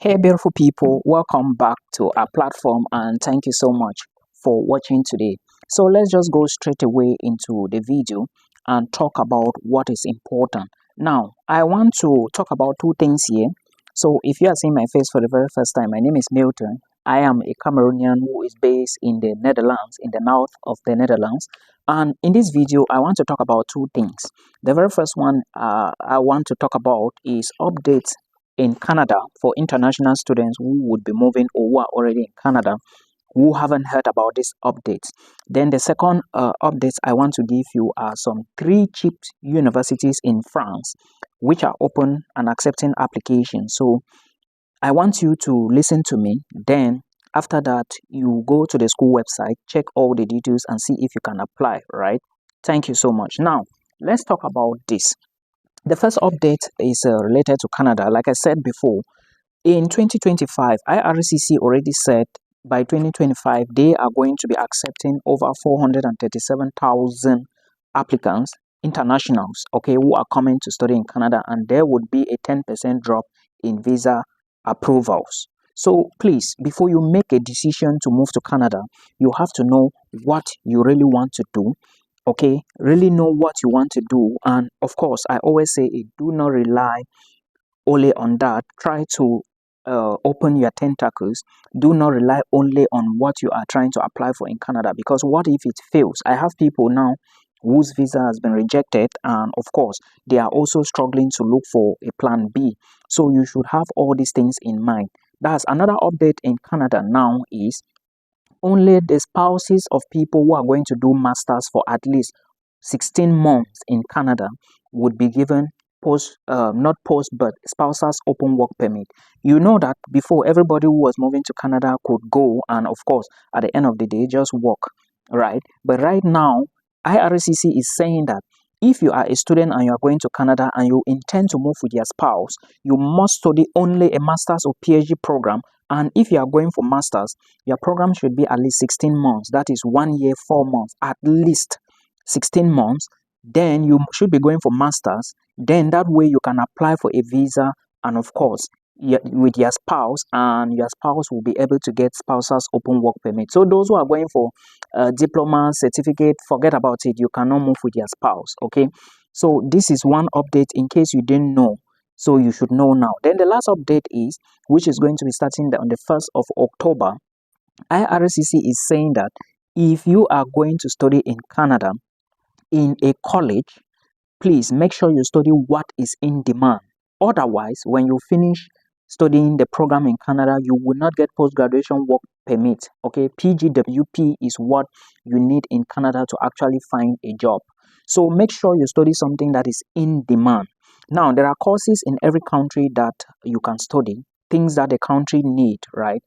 Hey, beautiful people, welcome back to our platform and thank you so much for watching today. So, let's just go straight away into the video and talk about what is important. Now, I want to talk about two things here. So, if you are seeing my face for the very first time, my name is Milton. I am a Cameroonian who is based in the Netherlands, in the north of the Netherlands. And in this video, I want to talk about two things. The very first one I want to talk about is updates in Canada for international students who would be moving or who are already in Canada who haven't heard about these updates. Then the second updates I want to give you are some 3 cheap universities in France which are open and accepting applications. So I want you to listen to me. Then after that, you go to the school website, check all the details and see if you can apply, right? Thank you so much. Now, let's talk about this. The first update is related to Canada. Like I said before, in 2025, IRCC already said by 2025 they are going to be accepting over 437,000 applicants, internationals, okay, who are coming to study in Canada, and there would be a 10% drop in visa approvals. So please, before you make a decision to move to Canada, you have to know what you really want to do. Okay, really know what you want to do. And of course, I always say do not rely only on that. Try to open your tentacles. Do not rely only on what you are trying to apply for in Canada, because what if it fails? I have people now whose visa has been rejected, and of course they are also struggling to look for a plan B. So you should have all these things in mind. That's another update in Canada now is only the spouses of people who are going to do masters for at least 16 months in Canada would be given not post, but spouses open work permit. You know that before, everybody who was moving to Canada could go and, of course, at the end of the day, just work, right? But right now, IRCC is saying that if you are a student and you are going to Canada and you intend to move with your spouse, you must study only a master's or PhD program. And if you are going for masters, your program should be at least 16 months. That is 1 year, 4 months, at least 16 months. Then you should be going for masters. Then that way you can apply for a visa, and of course with your spouse, and your spouse will be able to get spouses open work permit. So those who are going for diploma, certificate, forget about it. You cannot move with your spouse. Okay, so this is one update in case you didn't know, so you should know now. Then the last update is, which is going to be starting on the 1st of October. IRCC is saying that if you are going to study in Canada in a college, please make sure you study what is in demand. Otherwise, when you finish studying the program in Canada, you will not get post-graduation work permit. Okay, PGWP is what you need in Canada to actually find a job. So make sure you study something that is in demand. Now, there are courses in every country that you can study, things that the country need, right?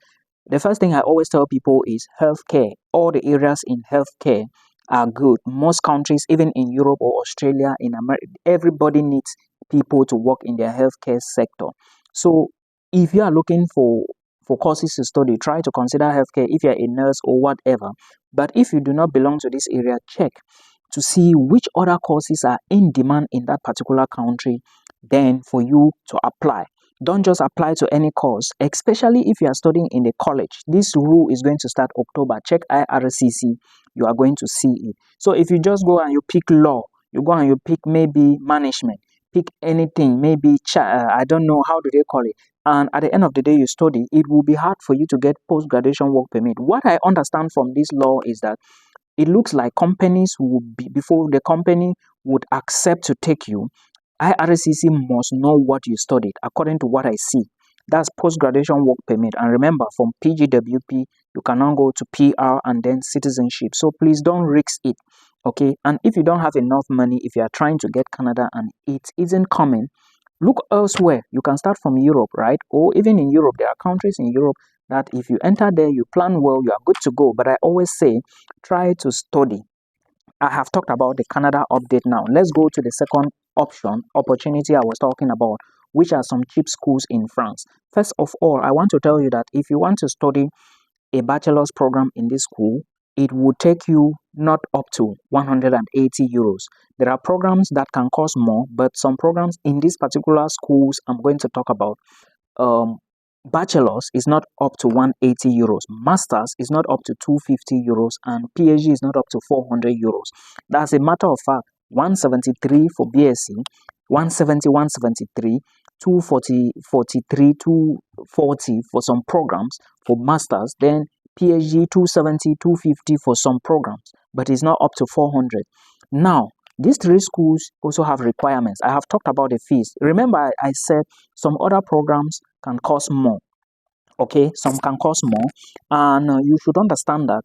The first thing I always tell people is healthcare. All the areas in healthcare are good. Most countries, even in Europe or Australia, in America, everybody needs people to work in their healthcare sector. So if you are looking for courses to study, try to consider healthcare if you're a nurse or whatever. But if you do not belong to this area, check to see which other courses are in demand in that particular country, then for you to apply. Don't just apply to any course, especially if you are studying in a college. This rule is going to start October. Check IRCC, you are going to see it. So if you just go and you pick law, you go and you pick maybe management, pick anything, maybe I don't know, how do they call it? And at the end of the day, you study, it will be hard for you to get post-graduation work permit. What I understand from this law is that it looks like companies will be, before the company would accept to take you, IRCC must know what you studied, according to what I see. That's post-graduation work permit. And remember, from PGWP, you can now go to PR and then citizenship. So please don't risk it, okay? And if you don't have enough money, if you are trying to get Canada and it isn't coming, look elsewhere. You can start from Europe, right? Or even in Europe, there are countries in Europe that if you enter there, you plan well, you are good to go. But I always say, try to study. I have talked about the Canada update now. Let's go to the second opportunity I was talking about, which are some cheap schools in France. First of all, I want to tell you that if you want to study a bachelor's program in this school, it will take you not up to 180 euros. There are programs that can cost more, but some programs in these particular schools I'm going to talk about, Bachelor's is not up to 180 euros, Master's is not up to 250 euros, and PhD is not up to 400 euros. That's a matter of fact. 173 for BSc, 170, 173, 240, 43, 240 for some programs for Masters, then PhD 270, 250 for some programs, but it's not up to 400. Now, these three schools also have requirements. I have talked about the fees. Remember, I said some other programs can cost more. Okay, some can cost more, and you should understand that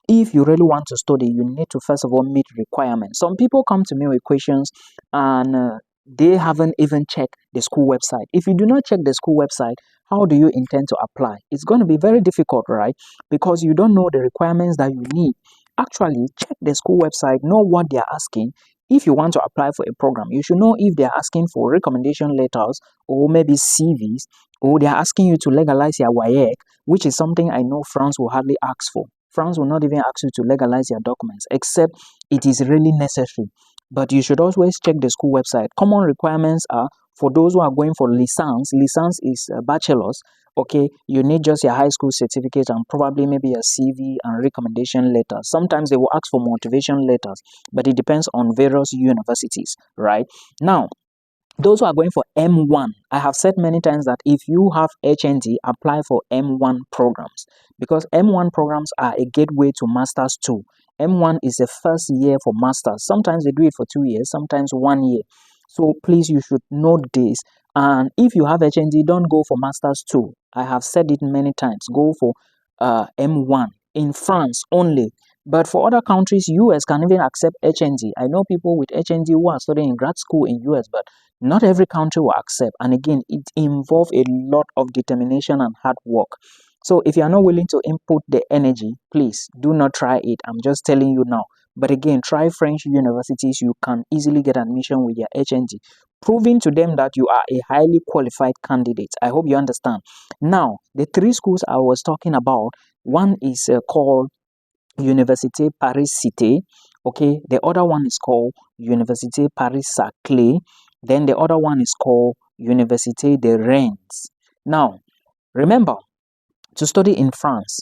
if you really want to study, you need to first of all meet requirements. Some people come to me with questions, and they haven't even checked the school website. If you do not check the school website, how do you intend to apply? It's going to be very difficult, right? Because you don't know the requirements that you need. Actually, check the school website, know what they are asking. If you want to apply for a program, you should know if they are asking for recommendation letters or maybe CVs, or they are asking you to legalize your WAEC, which is something I know France will hardly ask for. France will not even ask you to legalize your documents, except it is really necessary. But you should always check the school website. Common requirements are for those who are going for license. License is a bachelor's. Okay, you need just your high school certificate and probably maybe a CV and recommendation letter. Sometimes they will ask for motivation letters, but it depends on various universities, right? Now, those who are going for M1, I have said many times that if you have HND, apply for M1 programs, because M1 programs are a gateway to Masters 2. M1 is the first year for Masters. Sometimes they do it for 2 years, sometimes 1 year. So please, you should know this. And if you have HND, don't go for Masters 2. I have said it many times. Go for M1 in France only. But for other countries, US can even accept HND. I know people with HND who are studying in grad school in US, but not every country will accept. And again, it involves a lot of determination and hard work. So if you are not willing to input the energy, please do not try it. I'm just telling you now. But again, try French universities. You can easily get admission with your HND, proving to them that you are a highly qualified candidate. I hope you understand. Now, the three schools I was talking about, one is called Université Paris-Cité. Okay, the other one is called Université Paris-Saclay. Then the other one is called Université de Rennes. Now, remember, to study in France,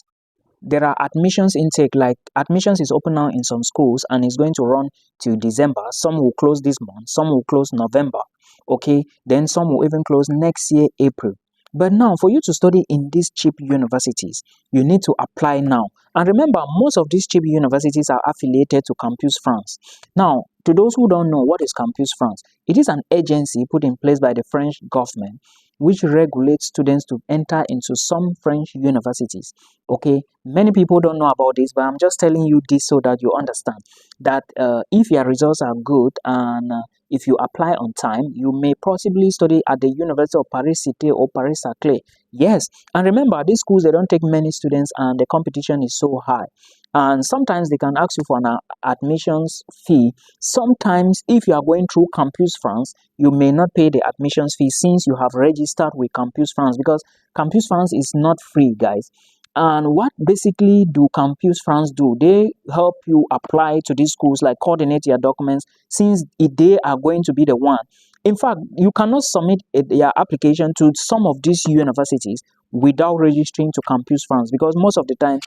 there are admissions intake, like admissions is open now in some schools and it's going to run till December. Some will close this month, some will close November. Okay, then some will even close next year, April. But now, for you to study in these cheap universities, you need to apply now. And remember, most of these cheap universities are affiliated to Campus France. Now, to those who don't know, what is Campus France? It is an agency put in place by the French government which regulates students to enter into some French universities. Okay, many people don't know about this, but I'm just telling you this so that you understand that if your results are good and if you apply on time, you may possibly study at the University of Paris-Cité or Paris-Saclay. Yes, and remember, these schools, they don't take many students and the competition is so high. And sometimes they can ask you for an admissions fee. Sometimes, if you are going through Campus France, you may not pay the admissions fee since you have registered with Campus France, because Campus France is not free, guys. And what basically do Campus France do? They help you apply to these schools, like coordinate your documents, since they are going to be the one. In fact, you cannot submit your application to some of these universities without registering to Campus France, because most of the time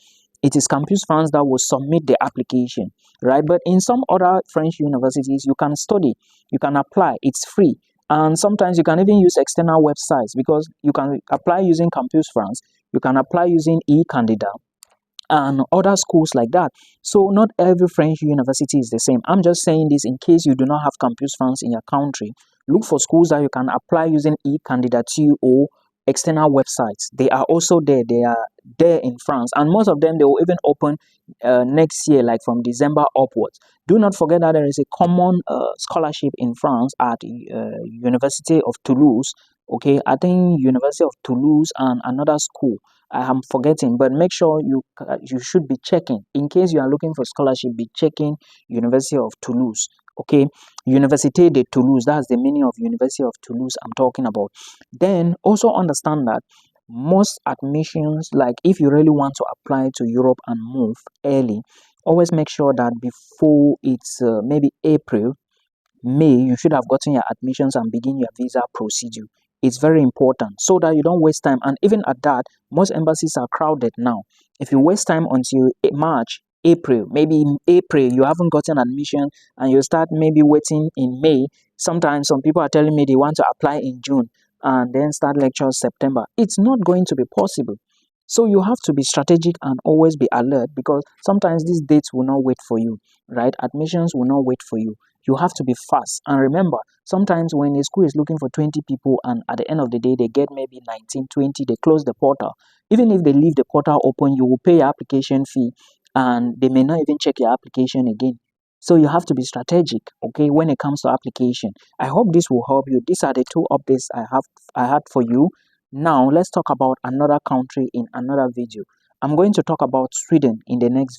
it is Campus France that will submit the application, right? But in some other French universities, you can study, you can apply, it's free. And sometimes you can even use external websites, because you can apply using Campus France, you can apply using eCandida and other schools like that. So not every French university is the same. I'm just saying this in case you do not have Campus France in your country. Look for schools that you can apply using eCandida or external websites. They are also there. They are there in France, and most of them, they will even open next year, like from December upwards. Do not forget that there is a common scholarship in France at University of Toulouse. Okay, I think University of Toulouse and another school, I am forgetting, but make sure you should be checking. In case you are looking for scholarship, be checking University of Toulouse. Okay, Université de Toulouse, that's the meaning of University of Toulouse I'm talking about. Then also understand that most admissions, like if you really want to apply to Europe and move early, always make sure that before it's maybe April, May, you should have gotten your admissions and begin your visa procedure. It's very important so that you don't waste time. And even at that, most embassies are crowded now. If you waste time until March, April, maybe in April you haven't gotten admission and you start maybe waiting in May. Sometimes some people are telling me they want to apply in June and then start lectures September. It's not going to be possible. So you have to be strategic and always be alert, because sometimes these dates will not wait for you, right? Admissions will not wait for you. You have to be fast. And remember, sometimes when a school is looking for 20 people and at the end of the day they get maybe 19, 20, they close the portal. Even if they leave the portal open, you will pay your application fee and they may not even check your application again. So you have to be strategic, okay, when it comes to application. I hope this will help you. These are the two updates I had for you. Now let's talk about another country in another video. I'm going to talk about Sweden in the next video.